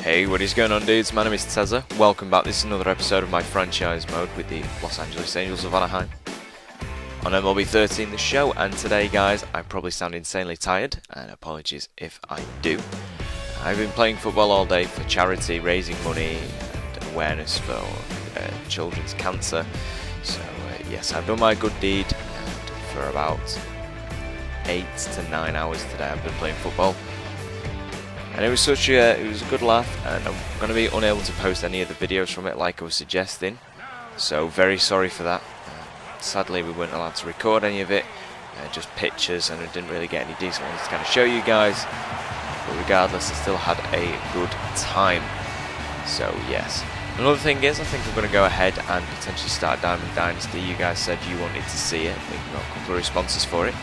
Hey, what is going on, dudes? My name is Tezza. Welcome back. This is another episode of my franchise mode with the Los Angeles Angels of Anaheim on MLB 13, the show. And today, guys, I probably sound insanely tired, and apologies if I do. I've been playing football all day for charity, raising money and awareness for children's cancer. So, yes, I've done my good deed, and for about 8 to 9 hours today I've been playing football. And it was a good laugh, and I'm going to be unable to post any of the videos from it like I was suggesting, so very sorry for that. Sadly, we weren't allowed to record any of it, just pictures, and I didn't really get any decent ones to kind of show you guys, but regardless, I still had a good time. So yes, another thing is, I think I'm going to go ahead and potentially start Diamond Dynasty. You guys said you wanted to see it. We got a couple of responses for it,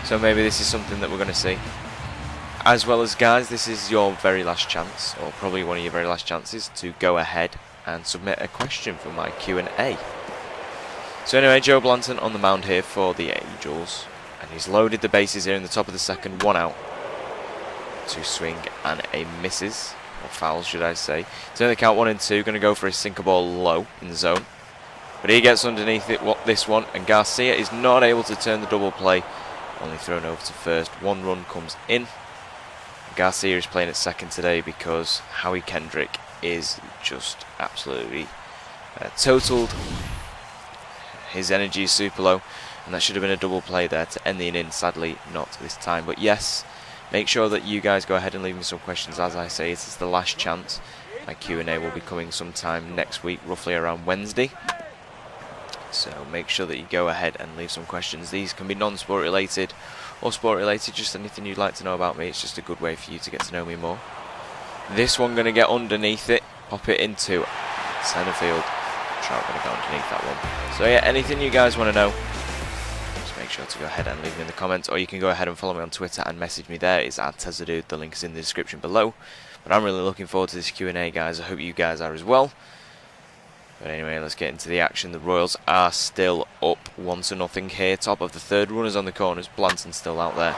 so maybe this is something that we're going to see. As well as, guys, this is your very last chance, or probably one of your very last chances, to go ahead and submit a question for my Q&A. So anyway, Joe Blanton on the mound here for the Angels, and he's loaded the bases here in the top of the second, 1 out. 2 swing and a misses, or foul should I say. Turn the count 1 and 2, going to go for a sinker ball low in the zone. But he gets underneath it, this one, and Garcia is not able to turn the double play, only thrown over to first. 1 run comes in. Garcia is playing at second today because Howie Kendrick is just absolutely totaled. His energy is super low, and that should have been a double play there to end the inning. Sadly, not this time. But yes, make sure that you guys go ahead and leave me some questions. As I say, it is the last chance. My Q&A will be coming sometime next week, roughly around Wednesday. So make sure that you go ahead and leave some questions. These can be non-sport related or sport related, just anything you'd like to know about me. It's just a good way for you to get to know me more. This one going to get underneath it, pop it into center field. Trout going to go underneath that one. So yeah, anything you guys want to know, just make sure to go ahead and leave me in the comments, or you can go ahead and follow me on Twitter and message me there. It's @TezzaDude. The link is in the description below. But I'm really looking forward to this Q&A, guys. I hope you guys are as well. But anyway, let's get into the action. The Royals are still up 1-0 here. Top of the third. Runners on the corners. Blanton's still out there.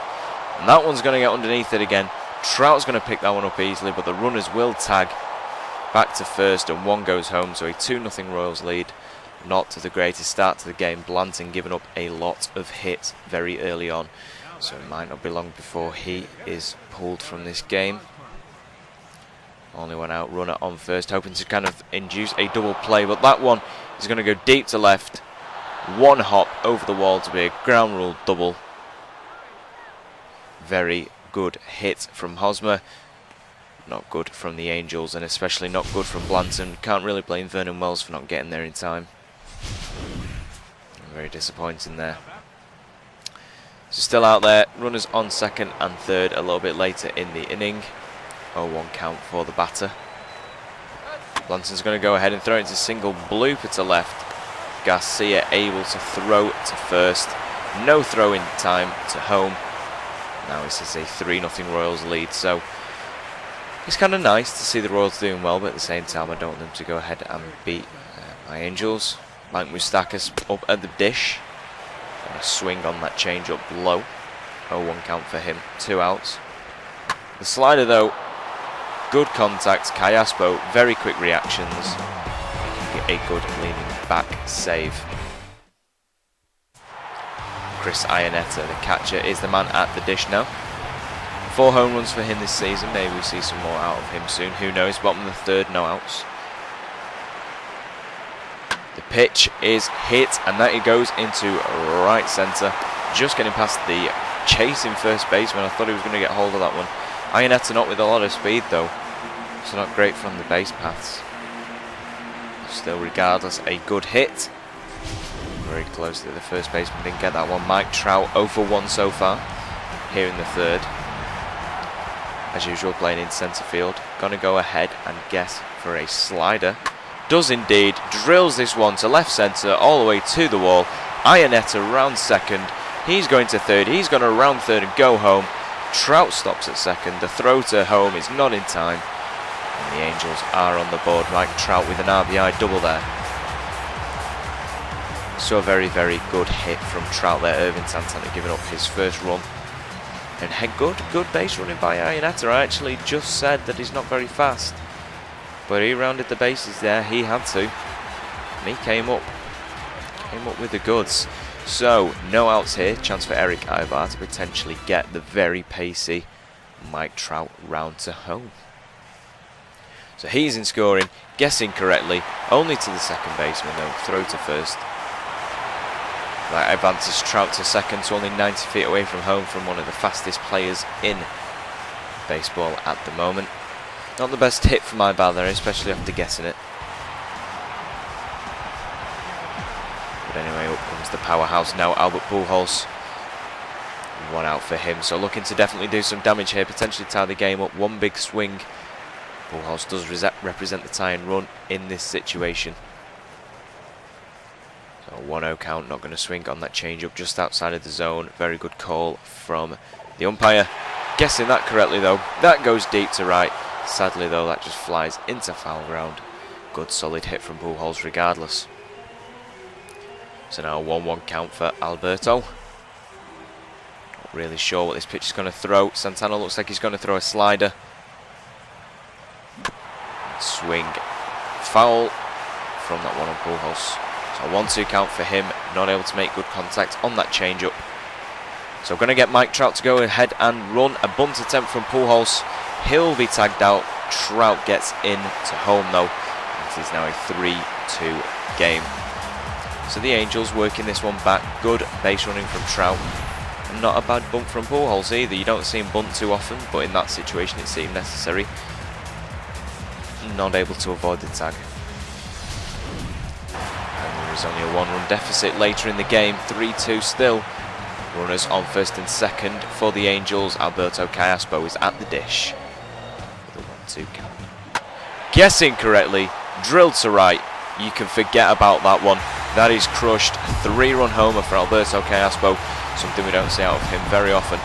And that one's going to get underneath it again. Trout's going to pick that one up easily, but the runners will tag back to first, and 1 goes home. So a 2-0 Royals lead. Not the greatest start to the game. Blanton giving up a lot of hits very early on. So it might not be long before he is pulled from this game. Only 1 out, runner on first, hoping to kind of induce a double play, but that one is going to go deep to left. 1 hop over the wall to be a ground rule double. Very good hit from Hosmer. Not good from the Angels, and especially not good from Blanton. Can't really blame Vernon Wells for not getting there in time. Very disappointing there. So still out there, runners on second and third a little bit later in the inning. 0-1 count for the batter. Blanton's going to go ahead and throw it into single, blooper to left. Garcia able to throw to first. No throw in time to home. Now this is a 3-0 Royals lead, so it's kind of nice to see the Royals doing well, but at the same time I don't want them to go ahead and beat my Angels. Mike Scioscia up at the dish. Gonna swing on that change up low. 0-1 count for him, 2 outs. The slider though, good contact. Cayaspo, very quick reactions, making a good leaning back save. Chris Iannetta, the catcher, is the man at the dish now. 4 home runs for him this season. Maybe we'll see some more out of him soon. Who knows? Bottom of the third, no outs. The pitch is hit, and that it goes into right centre. Just getting past the chasing first baseman. I thought he was going to get hold of that one. Iannetta not with a lot of speed though, so not great from the base paths. Still, regardless, a good hit. Very close to the first baseman, didn't get that one. Mike Trout 0 for 1 so far here in the third. As usual, playing in centre field. Gonna go ahead and guess for a slider. Does indeed. Drills this one to left centre, all the way to the wall. Iannetta round second. He's going to third. He's going to round third and go home. Trout stops at second. The throw to home is not in time. And the Angels are on the board. Mike Trout with an RBI double there. So a very, very good hit from Trout there. Irvin Santana giving up his first run. And good base running by Iannetta. I actually just said that he's not very fast. But he rounded the bases there. He had to. And he came up with the goods. So, no outs here. Chance for Eric Ivar to potentially get the very pacey Mike Trout round to home. So he's in scoring, guessing correctly, only to the second baseman though, throw to first. That advances Trout to second, so only 90 feet away from home from one of the fastest players in baseball at the moment. Not the best hit from Ivar there, especially after guessing it. But anyway, up comes the powerhouse now, Albert Pujols. One out for him, so looking to definitely do some damage here, potentially tie the game up. One big swing. Pujols does represent the tie and run in this situation. So 1-0 count, not going to swing on that changeup just outside of the zone. Very good call from the umpire. Guessing that correctly though. That goes deep to right. Sadly though, that just flies into foul ground. Good solid hit from Pujols regardless. So now a 1-1 count for Alberto. Not really sure what this pitch is going to throw. Santana looks like he's going to throw a slider. Swing. Foul from that one on Pujols. So a 1-2 count for him. Not able to make good contact on that changeup. So going to get Mike Trout to go ahead and run. A bunt attempt from Pujols. He'll be tagged out. Trout gets in to home though. It is now a 3-2 game. So the Angels working this one back. Good base running from Trout. And not a bad bunt from Pujols either. You don't see him bunt too often, but in that situation it seemed necessary. Not able to avoid the tag. And there is only a 1-run deficit later in the game. 3-2 still. Runners on first and second for the Angels. Alberto Callaspo is at the dish. With a 1-2 count. Guessing correctly. Drilled to right. You can forget about that one. That is crushed. 3-run homer for Alberto Callaspo. Something we don't see out of him very often.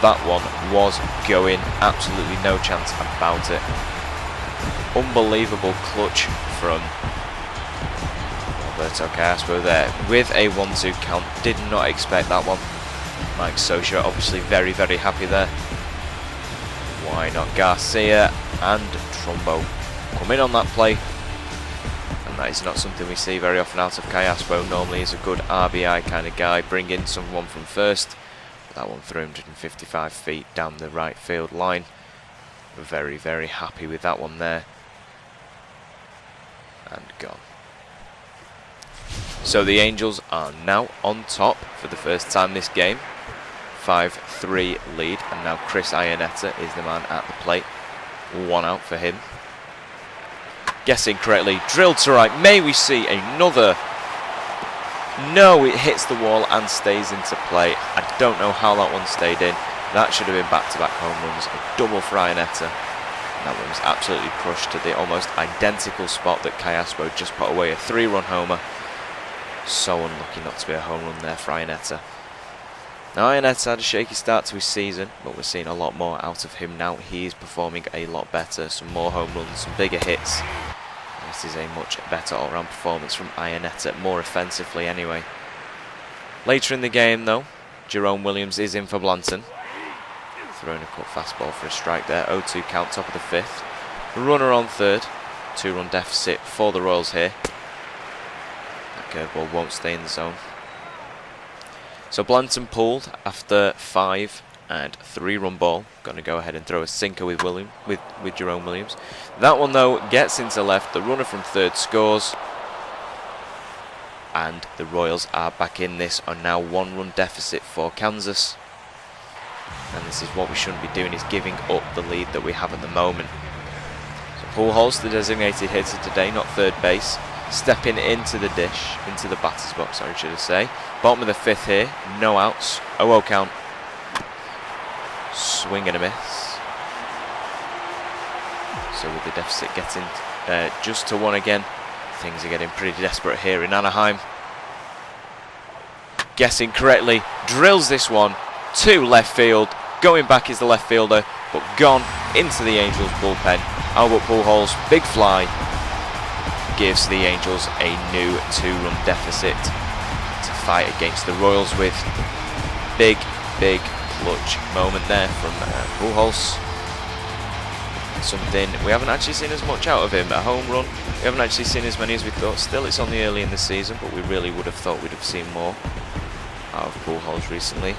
That one was going. Absolutely no chance about it. Unbelievable clutch from Alberto Callaspo there with a 1-2 count. Did not expect that one. Mike Scioscia obviously very, very happy there. Why not Garcia and Trumbo come in on that play? And that is not something we see very often out of Callaspo. Normally he's a good RBI kind of guy, bring in someone from first. But that one 355 feet down the right field line. Very, very happy with that one there. And gone. So the Angels are now on top for the first time this game. 5-3 lead, and now Chris Iannetta is the man at the plate. 1 out for him. Guessing correctly, drilled to right. May we see another? No, it hits the wall and stays into play. I don't know how that one stayed in. That should have been back-to-back home runs. A double for Iannetta. That one was absolutely crushed to the almost identical spot that Callaspo just put away. A 3-run homer. So unlucky not to be a home run there for Iannetta. Now Iannetta had a shaky start to his season, but we're seeing a lot more out of him now. He is performing a lot better. Some more home runs, some bigger hits. This is a much better all-round performance from Iannetta, more offensively anyway. Later in the game though, Jerome Williams is in for Blanton. Throwing a cut fastball for a strike there. 0-2 count, top of the 5th. Runner on third. 2-run deficit for the Royals here. That curveball won't stay in the zone. So Blanton pulled after 5 and 3-run ball. Going to go ahead and throw a sinker with Jerome Williams. That one though gets into left. The runner from third scores. And the Royals are back in this on now 1-run deficit for Kansas. And this is what we shouldn't be doing, is giving up the lead that we have at the moment. So Pujols, the designated hitter today, not third base, stepping into the dish, into the batter's box, sorry, should I say. Bottom of the 5th here, no outs, 0-0 count. Swing and a miss. So with the deficit getting just to 1 again, things are getting pretty desperate here in Anaheim. Guessing correctly, drills this one to left field. Going back is the left fielder, but gone into the Angels bullpen. Albert Pujols, big fly, gives the Angels a new 2-run deficit to fight against the Royals with. Big clutch moment there from Pujols. something we haven't actually seen as much out of him. A home run, we haven't actually seen as many as we thought. Still, it's only early in the season, but we really would have thought we'd have seen more out of Pujols recently.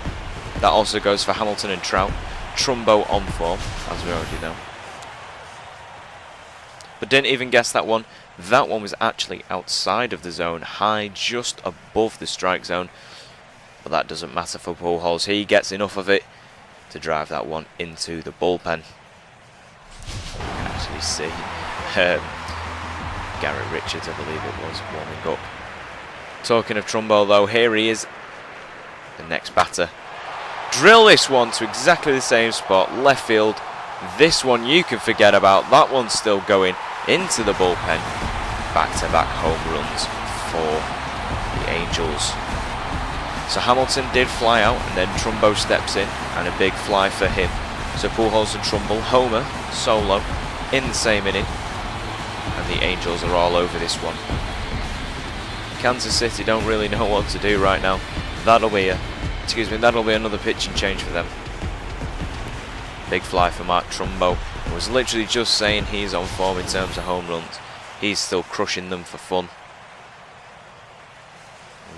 That also goes for Hamilton and Trout. Trumbo on form, as we already know. But didn't even guess that one. That one was actually outside of the zone, high just above the strike zone. But that doesn't matter for Pujols. He gets enough of it to drive that one into the bullpen. You can actually see Garrett Richards, I believe it was, warming up. Talking of Trumbo though, here he is, the next batter. Drill this one to exactly the same spot, left field. This one you can forget about. That one's still going into the bullpen. Back-to-back home runs for the Angels. So Hamilton did fly out, and then Trumbo steps in, and a big fly for him. So Pujols and Trumbo, homer, solo, in the same inning. And the Angels are all over this one. Kansas City don't really know what to do right now. That'll be another pitching change for them. Big fly for Mark Trumbo. I was literally just saying he's on form in terms of home runs. He's still crushing them for fun.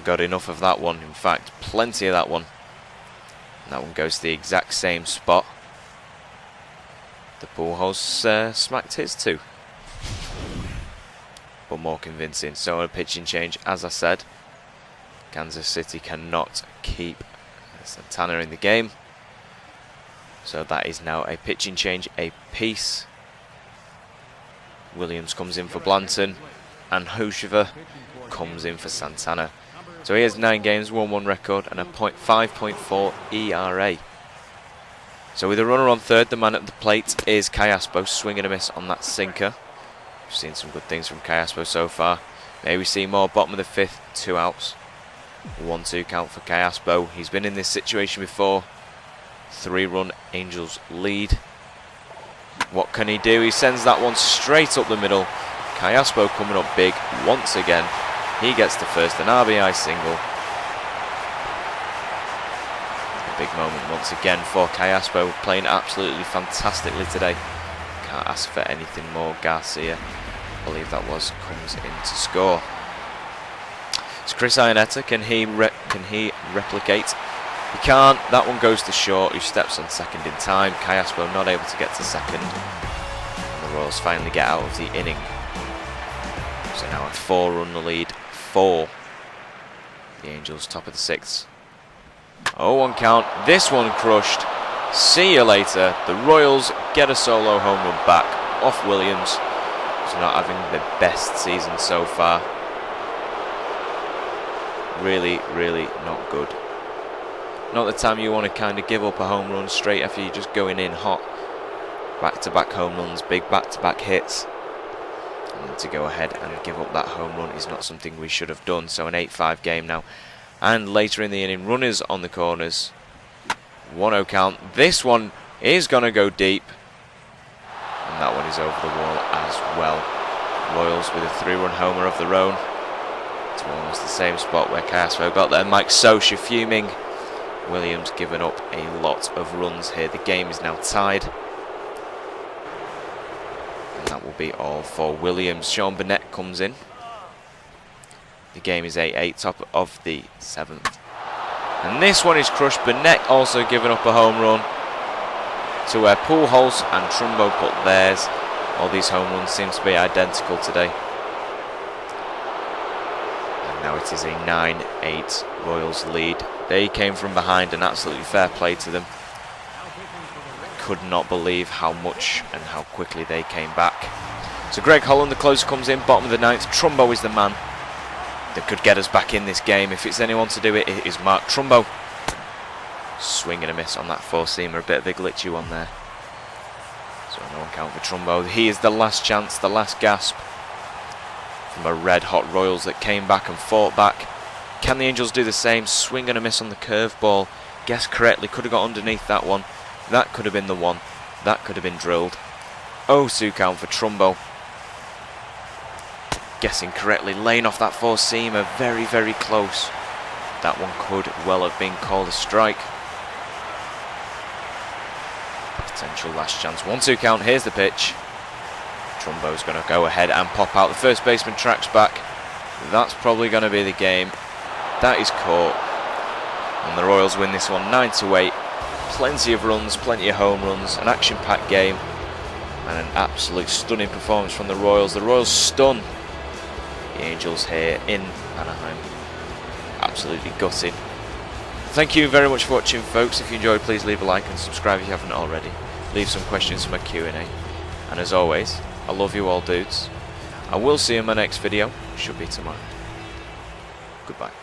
Got enough of that one, in fact, plenty of that one. And that one goes to the exact same spot. The Pujols smacked his too. But more convincing. So a pitching change, as I said. Kansas City cannot keep Santana in the game. So that is now a pitching change apiece. Williams comes in for Blanton, and Hochevar comes in for Santana. So he has 9 games, 1-1 record, and a 5.4 ERA. So with a runner on third, the man at the plate is Scioscia, swing and a miss on that sinker. We've seen some good things from Scioscia so far. Maybe see more. Bottom of the 5th, 2 outs. 1-2 count for Scioscia. He's been in this situation before. 3-run Angels lead. What can he do? He sends that one straight up the middle. Scioscia coming up big once again. He gets the first, an RBI single. A big moment once again for Scioscia, playing absolutely fantastically today. Can't ask for anything more. Garcia, I believe that was, comes in to score. It's Chris Iannetta. Can he replicate? He can't. That one goes to short. He steps on second in time. Scioscia not able to get to second. And the Royals finally get out of the inning. So now a 4-run lead for the Angels, top of the 6th. 0-1 count. This one crushed. See you later. The Royals get a solo home run back off Williams, who's not having the best season so far. Really, really not good. Not the time you want to kind of give up a home run straight after you're just going in hot. Back-to-back home runs, big back-to-back hits. And to go ahead and give up that home run is not something we should have done. So an 8-5 game now. And later in the inning, runners on the corners. 1-0 count. This one is going to go deep. And that one is over the wall as well. Royals with a 3-run homer of their own. To almost the same spot where Scioscia got there. Mike Scioscia fuming. Williams giving up a lot of runs here. The game is now tied. And that will be all for Williams. Sean Burnett comes in. The game is 8-8, top of the 7th. And this one is crushed. Burnett also giving up a home run to where Pujols and Trumbo put theirs. All these home runs seem to be identical today. And now it is a 9-8 Royals lead. They came from behind, and absolutely fair play to them. Could not believe how much and how quickly they came back. So Greg Holland, the closer, comes in, bottom of the 9th. Trumbo is the man that could get us back in this game. If it's anyone to do it, it is Mark Trumbo. Swing and a miss on that 4-seamer, a bit of a glitchy one there. So no count for Trumbo. He is the last chance, the last gasp from a red-hot Royals that came back and fought back. Can the Angels do the same? Swing and a miss on the curveball. Guessed correctly, could have got underneath that one. That could have been the one. That could have been drilled. 0-2 count for Trumbo. Guessing correctly, laying off that 4-seamer, very, very close. That one could well have been called a strike. But Potential last chance. 1-2 count. Here's the pitch. Trumbo's going to go ahead and pop out. The first baseman tracks back. That's probably going to be the game. That is caught. And the Royals win this one 9-8. Plenty of runs, plenty of home runs, an action-packed game, and an absolute stunning performance from the Royals. The Royals stun the Angels here in Anaheim. Absolutely gutting. Thank you very much for watching, folks. If you enjoyed, please leave a like and subscribe if you haven't already. Leave some questions for my Q&A. And as always, I love you all, dudes. I will see you in my next video, which should be tomorrow. Goodbye.